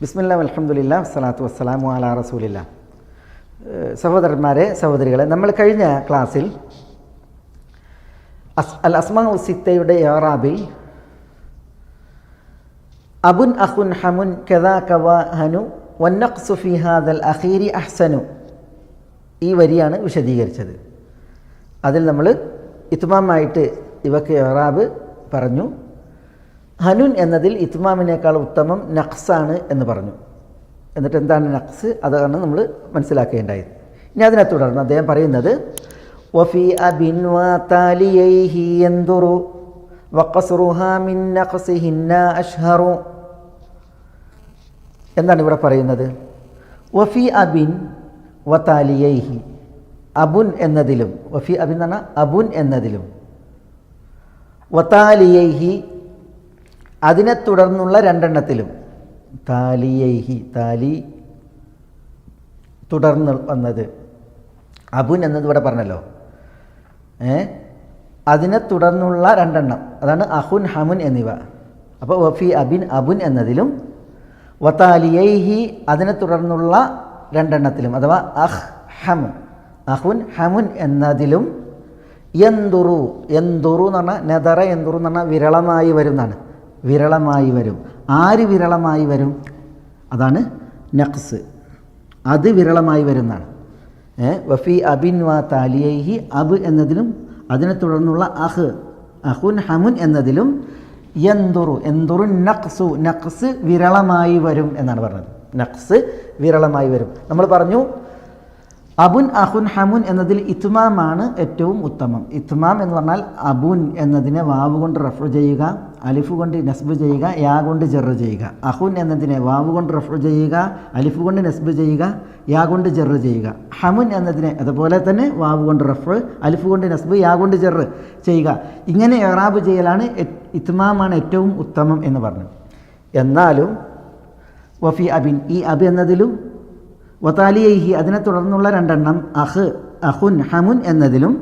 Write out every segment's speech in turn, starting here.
ബിസ്മില്ലാ അൽഹംദുലില്ലാ വസ്സലാത്തു വസ്സലാമു അലാ റസൂലില്ലാ. സഹോദരന്മാരെ, സഹോദരികളെ, നമ്മൾ കഴിഞ്ഞ ക്ലാസ്സിൽ അൽ അസ്മാഉ സിത്തയുടെ ഇഅ്റാബിൽ അബുൻ അഖുൻ ഹമുൻ കദാ കവാഹനു വന്നഖ്സു ഫി ഹാദൽ അഖീരി അഹ്സനു ഈ വരിയാണ് വിശദീകരിച്ചത്. അതിൽ നമ്മൾ ഇത്മാമായിട്ട് ഇവക്ക് ഇഅ്റാബ് പറഞ്ഞു. ഹനുൻ എന്നതിൽ ഇത്മാമിനേക്കാൾ ഉത്തമം നഖ്സാണ് എന്ന് പറഞ്ഞു. എന്നിട്ട് എന്താണ് നഖ്സ്, അതാണ് നമ്മൾ മനസ്സിലാക്കേണ്ടത്. ഇനി അതിനെ തുടർന്ന് അദ്ദേഹം പറയുന്നത് വഫി അബിൻ വതാലിയൈഹി യൻദുറു വഖസ്റുഹാ മിൻ നഖ്സിഹിന്ന അഷ്ഹറു എന്താണ് ഇവിടെ പറയുന്നത്. വഫി അബിൻ വതാലിയൈഹി, അബുൻ എന്നതിലും, വഫി അബിൻ എന്ന് പറഞ്ഞാൽ അബുൻ എന്നതിലും, വതാലിയൈഹി അതിനെ തുടർന്നുള്ള രണ്ടെണ്ണത്തിലും, താലിയൈഹി താലി തുടർന്ന് വന്നത്, അബുൻ എന്നത് ഇവിടെ പറഞ്ഞല്ലോ, അതിനെ തുടർന്നുള്ള രണ്ടെണ്ണം, അതാണ് അഹുൻ ഹമുൻ എന്നിവ. അപ്പോൾ വഫി അബിൻ അബുൻ എന്നതിലും വതാലിയൈഹി അതിനെ തുടർന്നുള്ള രണ്ടെണ്ണത്തിലും, അഥവാ അഹുൻ ഹമുൻ എന്നതിലും യന്ദുറു, യന്ദുറു എന്ന് പറഞ്ഞാൽ നദറ യന്ദുറു എന്ന് പറഞ്ഞാൽ വിരളമായി വരുന്നതാണ്. വിരളമായി വരും. ആര് വിരളമായി വരും? അതാണ് നഖ്സ്. അത് വിരളമായി വരുന്നതാണ്. വഫി അബിൻ വ താലിയൈഹി, അബ് എന്നതിലും അതിനെ തുടർന്നുള്ള അഹുൻ ഹമുൻ എന്നതിലും യന്ദുറു, യന്ദുറു നഖ്സു, നഖ്സ് വിരളമായി വരും എന്നാണ് പറഞ്ഞത്. നഖ്സ് വിരളമായി വരും. നമ്മൾ പറഞ്ഞു അബുൻ അഹുൻ ഹമുൻ എന്നതിൽ ഇത്മാമാണ് ഏറ്റവും ഉത്തമം. ഇത്മാം എന്ന് പറഞ്ഞാൽ അബുൻ എന്നതിനെ വാവ് കൊണ്ട് റഫ്ഉ ചെയ്യുക, അലിഫ് കൊണ്ട് നസ്ബ് ചെയ്യുക, യാ കൊണ്ട് ജർ ചെയ്യുക. അഹുൻ എന്നതിനെ വാവ് കൊണ്ട് റഫ്ഉ ചെയ്യുക, അലിഫ് കൊണ്ട് നസ്ബ് ചെയ്യുക, യാ കൊണ്ട് ജർ ചെയ്യുക. ഹമുൻ എന്നതിനെ അതുപോലെ തന്നെ വാവ് കൊണ്ട് റഫ്ഉ, അലിഫ് കൊണ്ട് നസ്ബ്, യാ കൊണ്ട് ജർ ചെയ്യുക. ഇങ്ങനെ ഇഅ്റാബ് ചെയ്യലാണ് ഇത്മാമാണ് ഏറ്റവും ഉത്തമം എന്ന് പറഞ്ഞു. എന്നാലും വഫി അബിൻ, ഈ അബ് എന്നതിലും വതാലിയൈഹി അതിനെ തുടർന്നുള്ള രണ്ടെണ്ണം അഹുൻ ഹമുൻ എന്നതിലും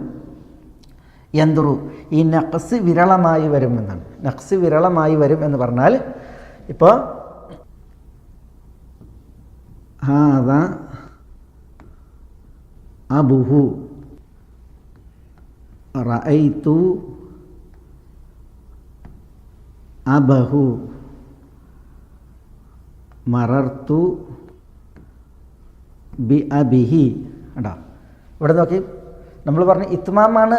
യന്ദുറു, ഈ നഖ്സ് വിരളമായി വരും എന്നാണ്. നഖ്സ് വിരളമായി വരും എന്ന് പറഞ്ഞാൽ ഇപ്പോൾ ഹാദാ അബുഹു റഅയ്തു അബഹു മറർത്തു ബി അബിഹി. കേട്ടോ, ഇവിടെ നോക്കി, നമ്മൾ പറഞ്ഞു ഇത്മാമാണ്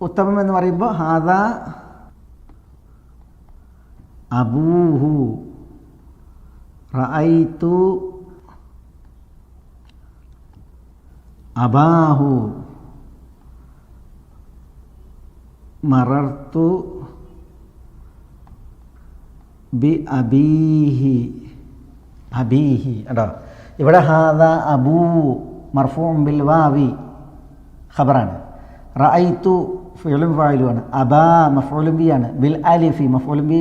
ഉത്തമം എന്ന് പറയുമ്പോൾ ഹാദാ അബൂഹു റഅയ്തു അബാഹു മറർത്തു ബി അബീഹി. അബീഹി കേട്ടോ, ഇവിടെ ഹാദ അബൂ മർഫൂഉൻ ബിൽ വാവി ഖബറാണ്, റഅയ്തു ഫിഅലും ഫായിലുമാണ്, അബാ മഫ്ഊലും ബിയാണ്, ബിൽ അലിഫി മഫ്ഊലും ബി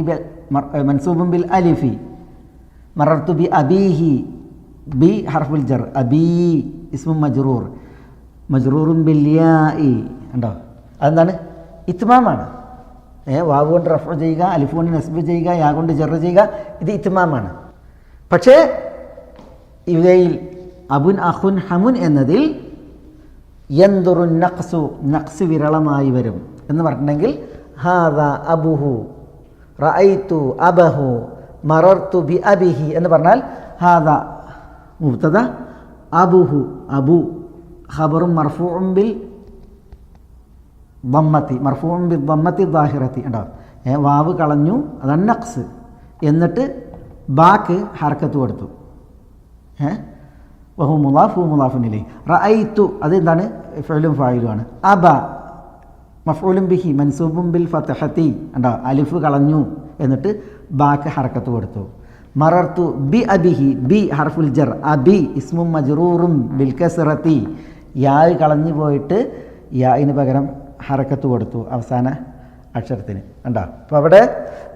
മൻസൂബുൻ ബിൽ അലിഫി, മറർത്തു ബി അബീഹി, ബി ഹർഫുൽ ജർ, അബീ ഇസ്മുൻ മജ്റൂർ മജ്റൂറുൻ ബിൽ യാഇ. ഉണ്ടോ, അതെന്താണ്? ഇത്മാമാണ്. വാവ് കൊണ്ട് റഫ്ഉ ചെയ്യുക, അലിഫ് കൊണ്ട് നസ്ബ് ചെയ്യുക, യാ കൊണ്ട് ജർ ചെയ്യുക, ഇത് ഇത്മാമാണ്. പക്ഷേ ഇവയിൽ അബുൻ അഖുൻ ഹമുൻ എന്നതിൽ യന്ദുറു നഖ്സു, നഖ്സ് വിരളമായി വരും എന്ന് പറഞ്ഞിട്ടുണ്ടെങ്കിൽ ഹാദാ അബുഹു റഅയ്തു അബഹു മറർത്തു ബി അബിഹി എന്ന് പറഞ്ഞാൽ ഹാദാ മുബ്തദ, അബുഹു അബു ഖബറും മർഫൂഉൻ ബിൽ ദമ്മത്തി, മർഫൂഉൻ ബിൽ ദമ്മത്തി ദാഹിറത്തി. ഉണ്ടോ, വാവ് കളഞ്ഞു, അതാണ് നഖ്സ്. എന്നിട്ട് ബാക്ക് ഹർക്കത്ത് കൊടുത്തു, വഹു മുളാഫ് മുളാഫുൻ ഇലൈഹി. റഅയ്തു അത് എന്താണ്? ഫിഅലും ഫായിലുമാണ്. അബ മഫ്ഊലും ബിഹി മൻസൂബുൻ ബിൽ ഫത്ഹത്തി. ഉണ്ടോ, അലിഫ് കളഞ്ഞു, എന്നിട്ട് ബാക്ക് ഹർക്കത്ത് കൊടുത്തു. മറർത്തു ബി അബിഹി, ബി ഹർഫുൽ ജർ, അബി ഇസ്മുൻ മജ്റൂറും ബിൽ കസ്റത്തി, യാ കളഞ്ഞു പോയിട്ട് യാന് പകരം ഹർക്കത്ത് കൊടുത്തു അവസാന അക്ഷരത്തിന്. ഉണ്ടോ, അപ്പോൾ അവിടെ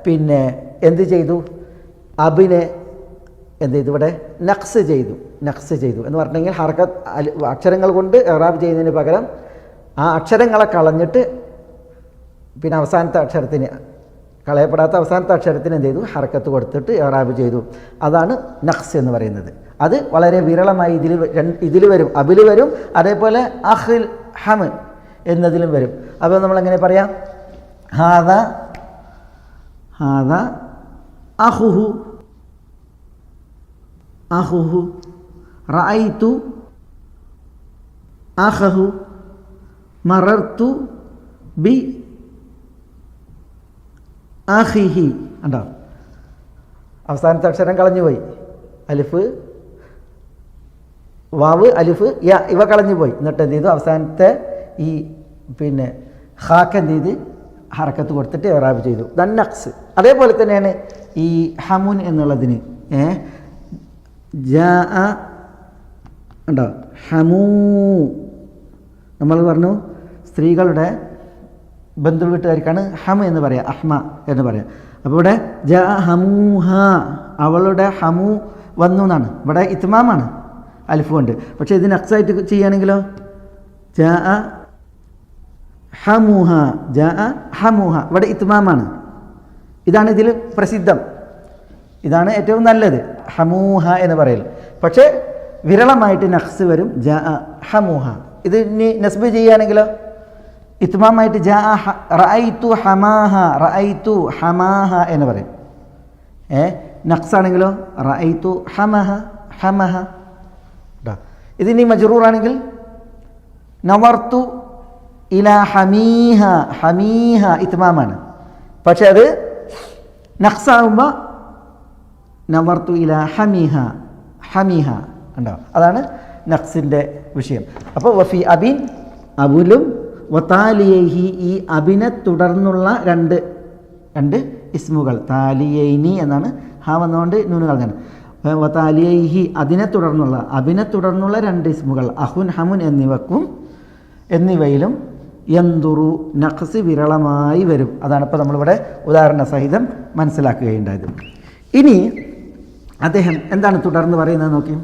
പിന്നെ എന്ത് ചെയ്തു? അബിനെ എന്ത് ചെയ്തു? ഇവിടെ നഖ്സ് ചെയ്തു. നഖ്സ് ചെയ്തു എന്ന് പറഞ്ഞെങ്കിൽ ഹർക്കത്ത് അക്ഷരങ്ങൾ കൊണ്ട് ഇഅ്റാബ് ചെയ്യുന്നതിന് പകരം ആ അക്ഷരങ്ങളെ കളഞ്ഞിട്ട് പിന്നെ അവസാനത്തെ അക്ഷരത്തിന് കളയപ്പെടാത്ത അവസാനത്തെ അക്ഷരത്തിന് എന്ത് ചെയ്തു? ഹർക്കത്ത് കൊടുത്തിട്ട് ഇറാബ് ചെയ്തു. അതാണ് നഖ്സ് എന്ന് പറയുന്നത്. അത് വളരെ വിരളമായി ഇതിൽ വരും, അബിൽ വരും, അതേപോലെ അഖിൽ ഹമ് എന്നതിലും വരും. അപ്പോൾ നമ്മളെങ്ങനെ പറയാം? ഹാദ ഹാദ അഹുഹു അഹുഹു, റഅയ്തു അഖഹു, മറർത്തു ബി അഖിഹി. ഉണ്ടോ? അവസാനത്തെ അക്ഷരം കളഞ്ഞുപോയി. അലിഫ്, വാവ്, അലിഫ്, യ ഇവ കളഞ്ഞുപോയി. എന്നിട്ട് എന്ത് ചെയ്തു? അവസാനത്തെ ഈ ഹാക്ക് എന്ത് ചെയ്ത് ഹറക്കത്ത് കൊടുത്തിട്ട് ഇറാബ് ചെയ്തു. ദൻ നഖ്സ്. അതേപോലെ തന്നെയാണ് ഈ ഹമുൻ എന്നുള്ളതിന് ജാ ഉണ്ടോ? ഹമൂ നമ്മൾ പറഞ്ഞു സ്ത്രീകളുടെ ബന്ധു വീട്ടുകാർക്കാണ് ഹമ എന്ന് പറയുക, അഹ്മ എന്ന് പറയുക. അപ്പോൾ ഇവിടെ ജാ ഹമൂഹ, അവളുടെ ഹമു വന്നു എന്നാണ്. ഇവിടെ ഇത്മാമാണ് അലിഫ് കൊണ്ട്. പക്ഷേ ഇതിന് അക്സായിട്ട് ചെയ്യുകയാണെങ്കിലോ ജാ ഹമൂഹ, ജാ ഹമൂഹ, ഇവിടെ ഇത്മാമാണ്. ഇതാണ് ഇതിൽ പ്രസിദ്ധം, ഇതാണ് ഏറ്റവും നല്ലത്, ഹമൂഹ എന്ന് പറയൽ. പക്ഷേ വിരളമായിട്ട് നഖ്സ് വരും, ജാ ഹമൂഹ. ഇത് ഇനി നസ്ബ് ചെയ്യുകയാണെങ്കിലോ ഇത്മാമായിട്ട് ജാ റഅയ്തു ഹമാഹ, റഅയ്തു ഹമാഹ എന്ന് പറയും. നഖ്സാണെങ്കിലോ റഅയ്തു ഹമഹ, ഹമഹ. ഇതിനി മജ്റൂറാണെങ്കിൽ നവർതു ഇലാ ഹമീഹ, ഹമീഹ ഇത്മാമാണ്. പക്ഷെ അത് നഖ്സാകുമ്പോൾ നവർതു ഇലാ ഹമീഹ, ഹമീഹ ഉണ്ടോ? അതാണ് നഖ്സിൻ്റെ വിഷയം. അപ്പോൾ വഫി അബിൻ, അബുലും, വതാലിയൈഹി ഈ അബിനെ തുടർന്നുള്ള രണ്ട് ഇസ്മുകൾ, താലിയൈനി എന്നാണ്, ഹാ വന്നുകൊണ്ട് നൂന് കളഞ്ഞാണ്. വതാലിയൈഹി അതിനെ തുടർന്നുള്ള, അബിനെ തുടർന്നുള്ള രണ്ട് ഇസ്മുകൾ അഹുൻ ഹമുൻ എന്നിവയിലും യന്തുറു നഖ്സ് വിരളമായി വരും. അതാണ് ഇപ്പോൾ നമ്മളിവിടെ ഉദാഹരണ സഹിതം മനസ്സിലാക്കുകയുണ്ടായത്. ഇനി അദ്ദേഹം എന്താണ് തുടർന്ന് പറയുന്നത് നോക്കി.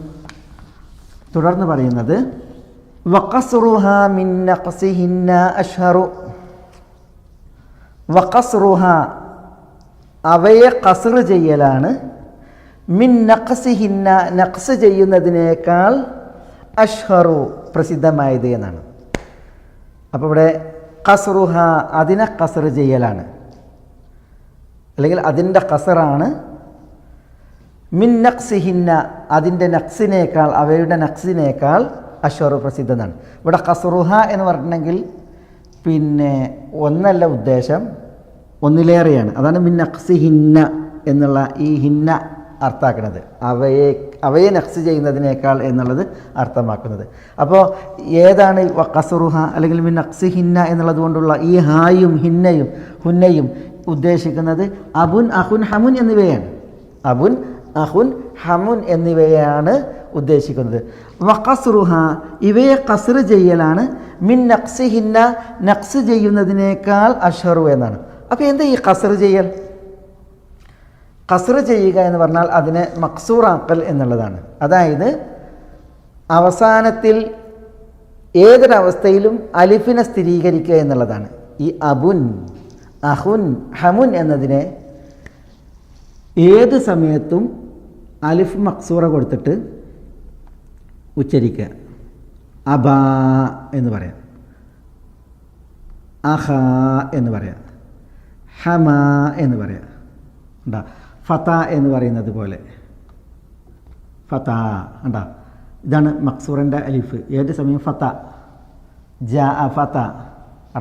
തുടർന്ന് പറയുന്നത് വഖസ്റുഹാ മിൻ നഖ്സിഹിന്ന അഷ്ഹറു, വഖസ്റുഹാ അവയെ ഖസ്ർ ചെയ്യലാണ്, മിൻ നഖ്സിഹിന്ന നഖ്സ് ചെയ്യുന്നതിനേക്കാൾ അഷ്ഹറു പ്രസിദ്ധമായത് എന്നാണ്. അപ്പോൾ ഇവിടെ ഖസ്റുഹ അതിനെ ഖസ്ർ ചെയ്യലാണ്, അല്ലെങ്കിൽ അതിൻ്റെ ഖസറാണ്, മിൻ നഖ്സിഹിന്ന അതിൻ്റെ നഖ്സിനേക്കാൾ, അവയുടെ നഖ്സിനേക്കാൾ അഷ്ഹറു പ്രസിദ്ധമാണ്. ഇവിടെ ഖസ്റുഹ എന്ന് പറഞ്ഞിട്ടുണ്ടെങ്കിൽ ഒന്നല്ല ഉദ്ദേശം, ഒന്നിലേറെയാണ്. അതാണ് മിൻ നഖ്സിഹിന്ന എന്നുള്ള ഈ ഹിന്ന അർത്ഥാക്കുന്നത്, അവയെ നഖ്സ് ചെയ്യുന്നതിനേക്കാൾ എന്നുള്ളത് അർത്ഥമാക്കുന്നത്. അപ്പോൾ ഏതാണ് ഖസ്റുഹ അല്ലെങ്കിൽ മിൻ നഖ്സിഹിന്ന എന്നുള്ളത് കൊണ്ടുള്ള ഈ ഹായും ഹിന്നയും ഹുന്നയും ഉദ്ദേശിക്കുന്നത് അബുൻ, അഹുൻ, ഹമുൻ എന്നിവയാണ്. അബുൻ, അഹുൻ, ഹമുൻ എന്നിവയാണ് ഉദ്ദേശിക്കുന്നത്. വഖസ്റുഹ ഇവയെ ഖസ്ർ ചെയ്യലാണ്, മിൻ നഖ്സിഹിന്ന നഖ്സ് ചെയ്യുന്നതിനേക്കാൾ അഷ്ഹറു എന്നാണ്. അപ്പോൾ എന്താ ഈ ഖസ്ർ ചെയ്യൽ? ഖസ്ർ ചെയ്യുക എന്ന് പറഞ്ഞാൽ അതിനെ മക്സൂറാക്കൽ എന്നുള്ളതാണ്. അതായത് അവസാനത്തിൽ ഏതൊരവസ്ഥയിലും അലിഫിനെ സ്ഥിരീകരിക്കുക എന്നുള്ളതാണ്. ഈ അബുൻ, അഹുൻ, ഹമുൻ എന്നതിനെ ഏത് സമയത്തും അലിഫ് മക്സൂറ കൊടുത്തിട്ട് ഉച്ചരിക്കുക. അബാ എന്ന് പറയാം, അഹ എന്ന് പറയാം, ഹമ എന്ന് പറയാം. ഉണ്ടാ ഫത എന്ന് പറയുന്നത് പോലെ ഫത ഉണ്ടാ, ഇതാണ് മക്സൂറിൻ്റെ അലിഫ്. ഏത് സമയം ഫത, ജാ ഫത,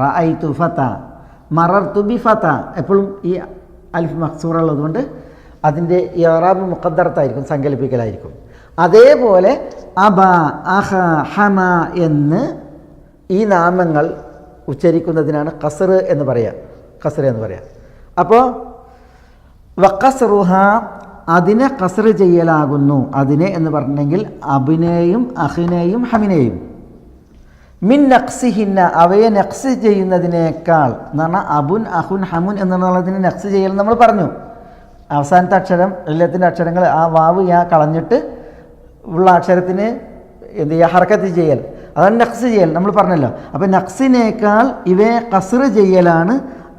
റഅയ്തു ഫത, മറർത്തു ബി ഫത. എപ്പോഴും ഈ അലിഫ് മക്സൂറ ഉള്ളതുകൊണ്ട് അതിൻ്റെ ഇറാബ് മുഖദ്ദറത്തായിരിക്കും, സങ്കല്പിക്കലായിരിക്കും. അതേപോലെ അബ, അഹ, ഹമ എന്ന് ഈ നാമങ്ങൾ ഉച്ചരിക്കുന്നതിനാണ് ഖസ്ർ എന്ന് പറയുക, ഖസ്ർ എന്ന് പറയുക. അപ്പോൾ വഖസ്റുഹ അതിനെ ഖസ്ർ ചെയ്യലാകുന്നു. അതിനെ എന്ന് പറഞ്ഞെങ്കിൽ അബിനെയും അഹിനെയും ഹമിനെയും, മിൻ നഖ്സിഹിന്ന അവയെ നഖ്സ് ചെയ്യുന്നതിനേക്കാൾ എന്ന് പറഞ്ഞാൽ അബുൻ, അഹുൻ, ഹമുൻ എന്നുള്ളതിനെ നഖ്സ് ചെയ്യൽ നമ്മൾ പറഞ്ഞു. അവസാനത്തെ അക്ഷരം, എല്ലാത്തിൻ്റെ അക്ഷരങ്ങൾ ആ വാവ് യാ കളഞ്ഞിട്ട് ഉള്ള അക്ഷരത്തിന് എന്ത് ചെയ്യുക? ഹർക്കത്ത് ചെയ്യൽ, അതാണ് നഖ്സ് ചെയ്യൽ നമ്മൾ പറഞ്ഞല്ലോ. അപ്പോൾ നഖ്സിനേക്കാൾ ഇവയെ ഖസ്ർ ചെയ്യലാണ്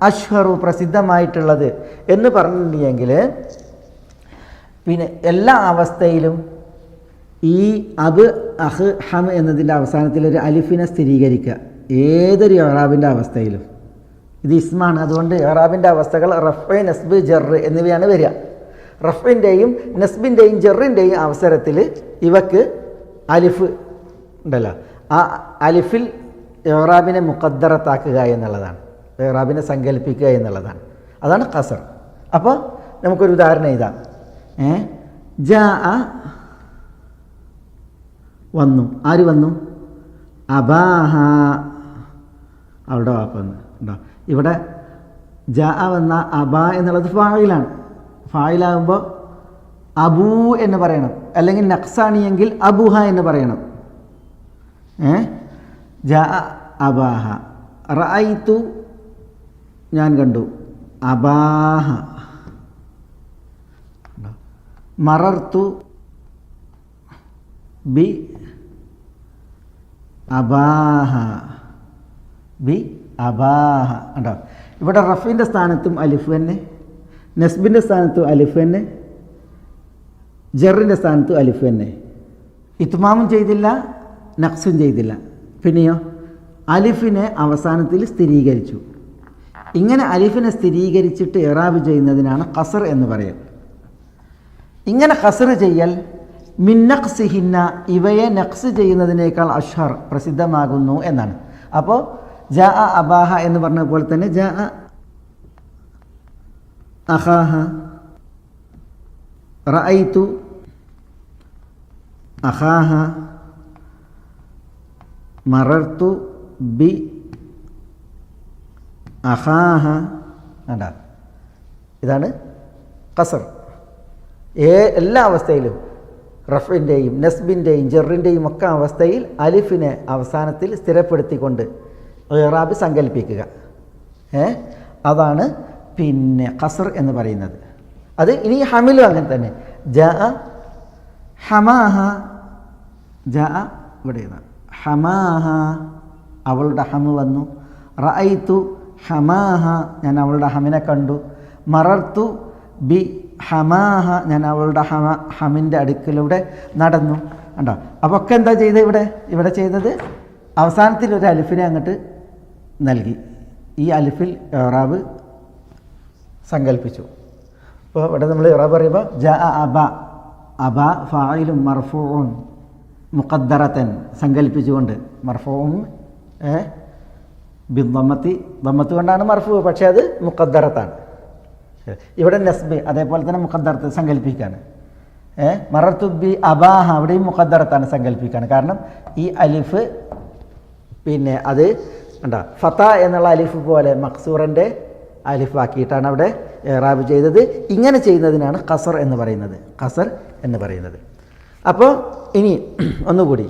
അഷ്ഹറു പ്രസിദ്ധമായിട്ടുള്ളത് എന്ന് പറഞ്ഞിട്ടുണ്ടെങ്കിൽ പിന്നെ എല്ലാ അവസ്ഥയിലും ഈ അബ് അഹ് ഹം എന്നതിൻ്റെ അവസാനത്തിൽ ഒരു അലിഫിനെ സ്ഥിരീകരിക്കുക. ഏതൊരു ഇഅ്റാബിൻ്റെ അവസ്ഥയിലും ഇത് ഇസ്മാണ്. അതുകൊണ്ട് ഇഅ്റാബിൻ്റെ അവസ്ഥകൾ റഫ്, നസ്ബ്, ജറ് എന്നിവയാണ് വരിക. റഫിൻ്റെയും നസ്ബിൻ്റെയും ജറിൻ്റെയും അവസരത്തിൽ ഇവക്ക് അലിഫ് ഉണ്ടല്ലോ, ആ അലിഫിൽ ഇഅ്റാബിനെ മുഖദ്ദറത്താക്കുക എന്നുള്ളതാണ്, ഇഅ്റാബിനെ സങ്കല്പിക്കുക എന്നുള്ളതാണ്. അതാണ് ഖസർ. അപ്പോൾ നമുക്കൊരു ഉദാഹരണം എഴുതാം. ജാ വന്നു. ആര് വന്നു? അബാഹ, അവളുടെ വാപ്പ വന്നു. ഉണ്ടോ? ഇവിടെ ജാ വന്ന അബ എന്നുള്ളത് ഫായിലാണ്. ഫായിലാകുമ്പോൾ അബൂ എന്ന് പറയണം, അല്ലെങ്കിൽ നഖ്സാണിയെങ്കിൽ അബുഹ എന്ന് പറയണം. ജാ അബാഹ. റഅയ്തു ഞാൻ കണ്ടു. അബാഹ. മറർത്തു ബി അബാഹ. ബി അബാഹ. ഉണ്ടോ? ഇവിടെ റഫിൻ്റെ സ്ഥാനത്തും അലിഫ് തന്നെ, നസ്ബിൻ്റെ സ്ഥാനത്തും അലിഫ് തന്നെ, ജറിൻ്റെ സ്ഥാനത്തും അലിഫ് തന്നെ. ഇത്മാമും ചെയ്തില്ല, നഖ്സും ചെയ്തില്ല. പിന്നെയോ അലിഫിനെ അവസാനത്തിൽ സ്ഥിരീകരിച്ചു. ഇങ്ങനെ അലിഫിനെ സ്ഥിരീകരിച്ചിട്ട് ഇറാബ് ചെയ്യുന്നതിനാണ് ഖസർ എന്ന് പറയുന്നത്. ഇങ്ങനെ ഖസർ ചെയ്യൽ മിൻ നഖ്സിഹിന്ന, ഇവയെ നഖ്സ് ചെയ്യുന്നതിനേക്കാൾ അഷ്ഹർ പ്രസിദ്ധമാകുന്നു എന്നാണ്. അപ്പോൾ ജാ അബാഹ എന്ന് പറഞ്ഞ പോലെ തന്നെ ജാ അഖാഹ, റഅയ്തു അഖാഹ, മറർത്തു ബി അഖാഹ. കണ്ടാ, ഇതാണ് ഖസർ. എല്ലാ അവസ്ഥയിലും റഫിൻ്റെയും നസ്ബിൻ്റെയും ജറിൻ്റെയും ഒക്കെ അവസ്ഥയിൽ അലിഫിനെ അവസാനത്തിൽ സ്ഥിരപ്പെടുത്തിക്കൊണ്ട് ഇറാബ് സങ്കല്പിക്കുക. അതാണ് പിന്നെ ഖസർ എന്ന് പറയുന്നത്. അത് ഇനി ഹമിലും അങ്ങനെ തന്നെ. ജാ ഹമാഹ, ജാ ഇവിടെ ഹമാഹ, അവളുടെ ഹമ് വന്നു. റഅയ്തു ഹമാഹ, ഞാൻ അവളുടെ ഹമിനെ കണ്ടു. മറർത്തു ബി ഹമാഹ, ഞാൻ അവളുടെ ഹമിൻ്റെ അടുക്കിലൂടെ നടന്നു. കണ്ടോ? അപ്പോൾ ഒക്കെ എന്താ ചെയ്തത്? ഇവിടെ ചെയ്തത് അവസാനത്തിൽ ഒരു അലിഫിനെ അങ്ങോട്ട് നൽകി. ഈ അലിഫിൽ ഇറാബ് സങ്കല്പിച്ചു. അപ്പോൾ ഇവിടെ നമ്മൾ ഇറാബ് പറയുമ്പോൾ ജാ അബ, അബ ഫായിലും മർഫൂഉൻ മുഖദ്ദറത്തൻ സങ്കല്പിച്ചുകൊണ്ട്, മർഫൂഉൻ ബിദ്ദമ്മത്തി, ദമ്മത്ത് കൊണ്ടാണ് മർഫൂ, പക്ഷേ അത് മുഖദ്ദറത്താണ്. ഇവിടെ നസ്ബ് അതേപോലെ തന്നെ മുഖദ്ദറത്ത് സങ്കല്പിക്കുകയാണ്. മറർത്തു ബി അബാഹ, അവിടെയും മുഖദ്ദറത്താണ് സങ്കല്പിക്കുകയാണ്. കാരണം ഈ അലിഫ് പിന്നെ അത് എന്താ ഫത എന്നുള്ള അലിഫ് പോലെ മക്സൂറിൻ്റെ അലിഫാക്കിയിട്ടാണ് അവിടെ ഇറാബ് ചെയ്തത്. ഇങ്ങനെ ചെയ്യുന്നതിനാണ് ഖസർ എന്ന് പറയുന്നത്, ഖസർ എന്ന് പറയുന്നത്. അപ്പോൾ ഇനി ഒന്നുകൂടി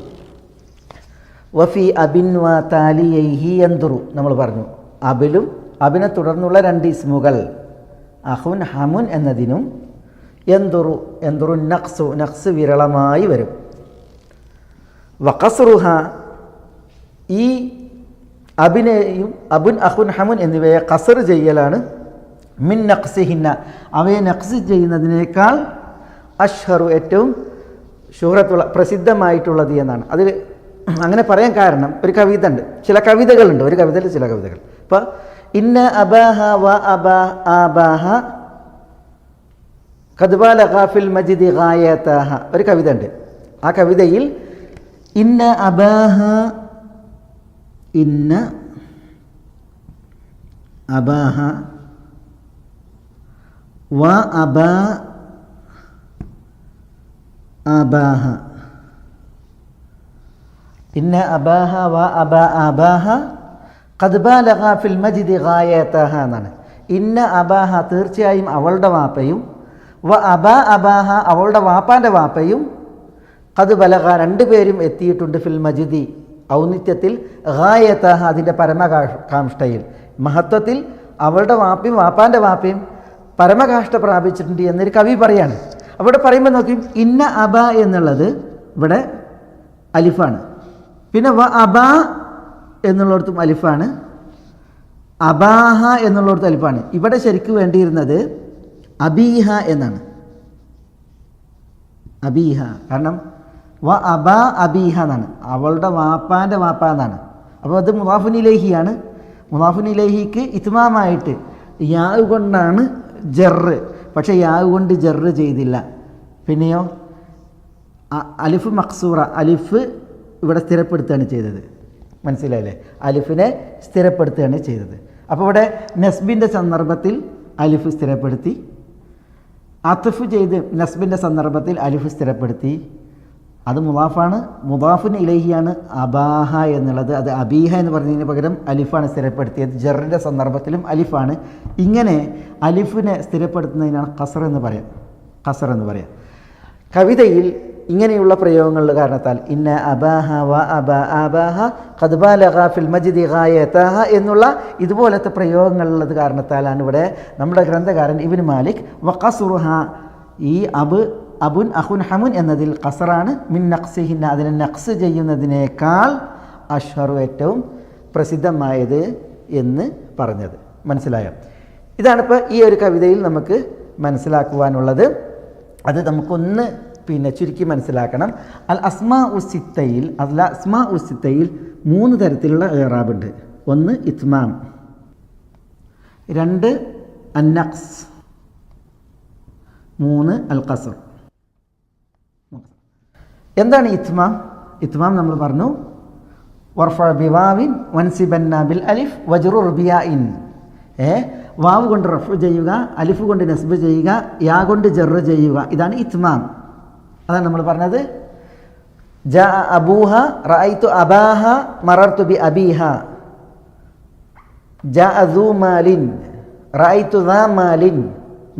വഫി അബിൻ വ താലിയൈഹി യൻദുറു നമ്മൾ പറഞ്ഞു. അബിലും അബിനെ തുടർന്നുള്ള രണ്ട് ഇസ്മുകൾ അഹുൻ ഹമുൻ എന്നതിനും യൻദുറു, യൻദുറു നഖ്സു, നഖ്സ് വിരളമായി വരും. വഖസ്റുഹ, ഈ അബിനെയും അബുൻ അഹുൻ ഹമുൻ എന്നിവയെ ഖസർ ചെയ്യലാണ് മിൻ നഖ്സിഹിന്ന, അവയെ നഖ്സ് ചെയ്യുന്നതിനേക്കാൾ അഷ്ഹറു, ഏറ്റവും ഷുഹറത്തുള്ള പ്രസിദ്ധമായിട്ടുള്ളത് എന്നാണ്. അതിൽ അങ്ങനെ പറയാൻ കാരണം ഒരു കവിത ഉണ്ട്, ചില കവിതകളുണ്ട്, ഒരു കവിതയിൽ ചില കവിതകൾ. അപ്പോൾ ഇന്ന അബാഹ വ ആബാഹ ഖദ് ബലഗ ഫിൽ മജ്ദി ഗായതഹ, ഒരു കവിത ഉണ്ട്. ആ കവിതയിൽ ഇന്ന അബാഹ, ഇന്ന അബാഹ വ അബാ ആബാഹ, ഇന്ന അബാഹ വ അബാ ആബാഹ ഖദ് ബലഗ ഫിൽ മജ്ദി ഗായതഹ എന്നാണ്. ഇന്ന അബാഹ, തീർച്ചയായും അവളുടെ വാപ്പയും, വ അബാ അബാഹ, അവളുടെ വാപ്പാൻ്റെ വാപ്പയും, ഖദ് ബലഗ, രണ്ടുപേരും എത്തിയിട്ടുണ്ട്, ഫിൽ മജ്ദി, ഔന്നിത്യത്തിൽ, ഗായതഹ, അതിൻ്റെ പരമകാഷ്ഠയിൽ, മഹത്വത്തിൽ അവളുടെ വാപ്പയും വാപ്പാൻ്റെ വാപ്പയും പരമകാഷ്ഠ പ്രാപിച്ചിട്ടുണ്ട് എന്നൊരു കവി പറയാണ്. അവിടെ പറയുമ്പോൾ നോക്കി, ഇന്ന അബ എന്നുള്ളത് ഇവിടെ അലിഫാണ്, പിന്നെ വ അബ എന്നുള്ളിടത്തും അലിഫാണ്, അബാഹ എന്നുള്ളൊരു അലിഫാണ്. ഇവിടെ ശരിക്കും വേണ്ടിയിരുന്നത് അബീഹ എന്നാണ്. അബീഹ, കാരണം വ അബാ അബീഹ എന്നാണ്, അവളുടെ വാപ്പാൻ്റെ വാപ്പ എന്നാണ്. അപ്പോൾ അത് മുദാഫുൻ ഇലൈഹിയാണ്. മുദാഫുൻ ഇലൈഹിക്ക് ഇത്മാമായിട്ട് യാവ് കൊണ്ടാണ് ജറ്, പക്ഷേ യാവ് കൊണ്ട് ജറ് ചെയ്തില്ല. പിന്നെയോ അലിഫ് മക്സൂറ, അലിഫ് ഇവിടെ സ്ഥിരപ്പെടുത്തുകയാണ് ചെയ്തത്. മനസ്സിലായില്ലേ? അലിഫിനെ സ്ഥിരപ്പെടുത്തുകയാണ് ചെയ്തത്. അപ്പോൾ ഇവിടെ നസ്ബിൻ്റെ സന്ദർഭത്തിൽ അലിഫ് സ്ഥിരപ്പെടുത്തി, അത്ഫ് ചെയ്ത് നസ്ബിൻ്റെ സന്ദർഭത്തിൽ അലിഫ് സ്ഥിരപ്പെടുത്തി. അത് മുദാഫാണ്, മുദാഫുൻ ഇലൈഹിയാണ് അബാഹ എന്നുള്ളത്. അത് അബീഹ എന്ന് പറഞ്ഞതിന് പകരം അലിഫാണ് സ്ഥിരപ്പെടുത്തിയത്. ജറിൻ്റെ സന്ദർഭത്തിലും അലിഫാണ്. ഇങ്ങനെ അലിഫിനെ സ്ഥിരപ്പെടുത്തുന്നതിനാണ് ഖസർ എന്ന് പറയാം. ഖസർ എന്ന് പറയാം. കവിതയിൽ ഇങ്ങനെയുള്ള പ്രയോഗങ്ങളുടെ കാരണത്താൽ ഇന്ന അബാഹ വ അബ അബാഹ ഖദ് ബാലഗ ഫിൽ മജ്ദി ഗായതഹ എന്നുള്ള ഇതുപോലത്തെ പ്രയോഗങ്ങളുള്ളത് കാരണത്താലാണ് ഇവിടെ നമ്മുടെ ഗ്രന്ഥകാരൻ ഇബ്നു മാലിക് വ ഖസ്റുഹ, ഈ അബുൻ അഖുൻ ഹമുൻ എന്നതിൽ ഖസറാണ്, മിൻ നഖ്സിഹിന്ന, അതിനെ നഖ്സ് ചെയ്യുന്നതിനേക്കാൾ അഷ്ഹറു ഏറ്റവും പ്രസിദ്ധമായത് എന്ന് പറഞ്ഞത്. മനസ്സിലായോ? ഇതാണിപ്പോൾ ഈ ഒരു കവിതയിൽ നമുക്ക് മനസ്സിലാക്കുവാനുള്ളത്. അത് നമുക്കൊന്ന് ചുരുക്കി മനസ്സിലാക്കണം. അൽ അസ്മാ ഉസിത്തയിൽ, അൽ അസ്മാ ഉസിത്തയിൽ 3 തരത്തിലുള്ള ഇറാബുണ്ട്. 1 ഇത്മാം, 2 അന്നഖ്സ്, 3 അൽ ഖസ്ർ. എന്താണ് ഇത്മാം? ഇത്മാം നമ്മൾ പറഞ്ഞു വർഫ ബിവാവിൻ വൻസിബന്ന ബിൽ അലിഫ് വജ്റുർ ബിയാഇൻ. വാവ് കൊണ്ട് റഫ് ചെയ്യുക, അലിഫ് കൊണ്ട് നസ്ബ് ചെയ്യുക, യാ കൊണ്ട് ജറ് ചെയ്യുക. ഇതാണ് ഇത്മാം. അതാണ് നമ്മൾ പറഞ്ഞത്. ജാ അബൂഹ റഅയ്തു അബാഹ മറർതു ബി അബീഹ. ജാ ദൂ മാലിൻ റഅയ്തു ദാ മാലിൻ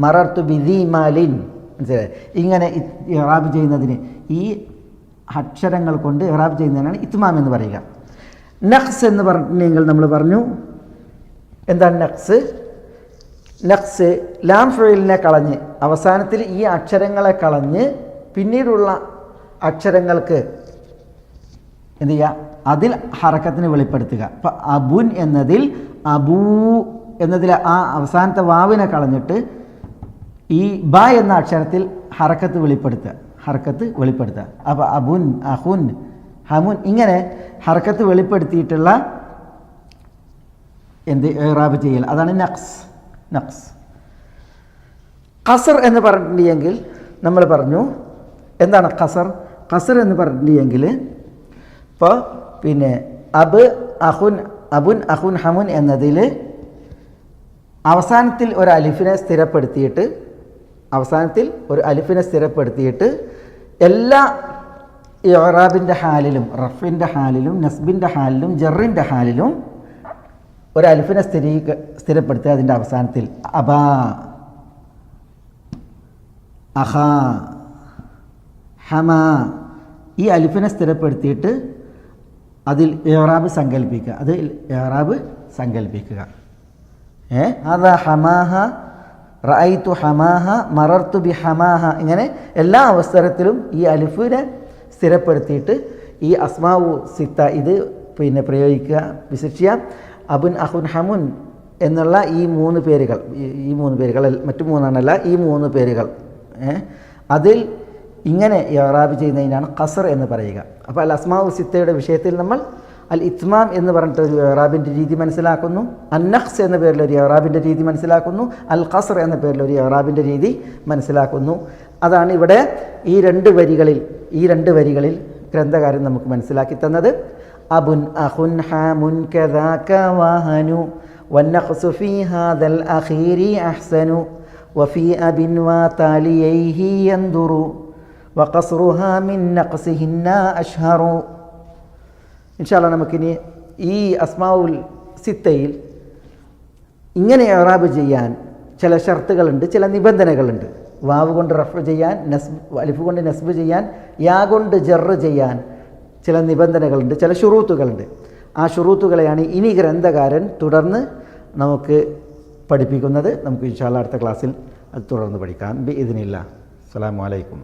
മറർതു ബി ദീ മാലിൻ. മനസ്സിലായി? ഇങ്ങനെ ഇറാബ് ചെയ്യുന്നതിന്, ഈ അക്ഷരങ്ങൾ കൊണ്ട് ഇറാബ് ചെയ്യുന്നതിനാണ് ഇത്മാം എന്ന് പറയുക. നഖ്സ് എന്ന് പറഞ്ഞെങ്കിൽ നമ്മൾ പറഞ്ഞു എന്താണ് നഖ്സ്? നഖ്സ് ലാം ഫിഇലിനെ കളഞ്ഞ്, അവസാനത്തിൽ ഈ അക്ഷരങ്ങളെ കളഞ്ഞ് പിന്നീടുള്ള അക്ഷരങ്ങൾക്ക് എന്ത് ചെയ്യുക? അതിൽ ഹറക്കത്തിന് വെളിപ്പെടുത്തുക. അപ്പം അബുൻ എന്നതിൽ അബൂ എന്നതിൽ ആ അവസാനത്തെ വാവിനെ കളഞ്ഞിട്ട് ഈ ബ എന്ന അക്ഷരത്തിൽ ഹറക്കത്ത് വെളിപ്പെടുത്തുക. അപ്പോൾ അബുൻ അഹുൻ ഹമുൻ ഇങ്ങനെ ഹറക്കത്ത് വെളിപ്പെടുത്തിയിട്ടുള്ള ഇറാബ് ചെയ്യൽ, അതാണ് നഖ്സ്. ഖസർ എന്ന് പറഞ്ഞിട്ടുണ്ടെങ്കിൽ നമ്മൾ പറഞ്ഞു എന്താണ് ഖസർ? ഖസർ എന്ന് പറഞ്ഞിട്ടുണ്ടെങ്കിൽ ഇപ്പോൾ അബുൻ അഹുൻ ഹമുൻ എന്നതിൽ അവസാനത്തിൽ ഒരു അലിഫിനെ സ്ഥിരപ്പെടുത്തിയിട്ട് എല്ലാ ഇറാബിൻ്റെ ഹാലിലും, റഫിൻ്റെ ഹാലിലും, നസ്ബിൻ്റെ ഹാലിലും, ജറിൻ്റെ ഹാലിലും ഒരു അലിഫിനെ സ്ഥിരപ്പെടുത്തുക. അതിൻ്റെ അവസാനത്തിൽ അബാ, അഹാ, ഹമാ, ഈ അലിഫിനെ സ്ഥിരപ്പെടുത്തിയിട്ട് അതിൽ ഇറാബ് സങ്കല്പിക്കുക. അതാ ഹമാഹ റഅയ്തു ഹമാഹ മറർതു ബി ഹമാഹ. ഇങ്ങനെ എല്ലാ അവസരത്തിലും ഈ അലിഫിനെ സ്ഥിരപ്പെടുത്തിയിട്ട് ഈ അസ്മാഉ സിത്ത ഇത് പ്രയോഗിക്കുക. വിശേഷിക്കുക അബുൻ അഹുൻ ഹമുൻ എന്നുള്ള ഈ 3 പേരുകൾ, മറ്റു 3 ആണല്ല, ഈ 3 പേരുകൾ അതിൽ ഇങ്ങനെ ഇറാബ് ചെയ്യുന്നതിനാണ് ഖസർ എന്ന് പറയുക. അപ്പോൾ അൽ അസ്മാഉ സിത്തയുടെ വിഷയത്തിൽ നമ്മൾ അൽ ഇത്മാം എന്ന് പറഞ്ഞിട്ടൊരു ഇറാബിൻ്റെ രീതി മനസ്സിലാക്കുന്നു, അന്നഖ്സ് എന്ന പേരിലൊരു ഇറാബിൻ്റെ രീതി മനസ്സിലാക്കുന്നു, അൽ ഖസ്ർ എന്ന പേരിലൊരു ഇറാബിൻ്റെ രീതി മനസ്സിലാക്കുന്നു. അതാണ് ഇവിടെ ഈ രണ്ട് വരികളിൽ ഗ്രന്ഥകാരൻ നമുക്ക് മനസ്സിലാക്കി തന്നത്. അബുൻ അഖുൻ ഹാമുൻ കദാക വഹനു വന്നഖ്സു ഫീ ഹാദൽ അഖീരി അഹ്സനു വഫീ അബിൻ വതാലിയൈഹി യൻദുറു വഖസ്റുഹാ മിൻ നഖ്സിഹിന്ന അഷ്ഹറു. ഇൻഷാ അല്ലാഹ് നമുക്കിനി ഈ അസ്മാഉൽ സിത്തയിൽ ഇങ്ങനെ ഇറാബ് ചെയ്യാൻ ചില ഷർത്തുകളുണ്ട്, ചില നിബന്ധനകളുണ്ട്. വാവ് കൊണ്ട് റഫ് ചെയ്യാൻ, അലിഫ് കൊണ്ട് നസ്ബ് ചെയ്യാൻ, യാ കൊണ്ട് ജറ് ചെയ്യാൻ ചില നിബന്ധനകളുണ്ട്, ചില ഷുറൂത്തുകളുണ്ട്. ആ ഷുറൂത്തുകളെയാണ് ഇനി ഗ്രന്ഥകാരൻ തുടർന്ന് നമുക്ക് പഠിപ്പിക്കുന്നത്. നമുക്ക് ഇൻഷാ അല്ലാഹ് അടുത്ത ക്ലാസ്സിൽ അത് തുടർന്ന് പഠിക്കാം. ബിഇദ്നില്ലാഹ്. അസ്സലാമു അലൈക്കും.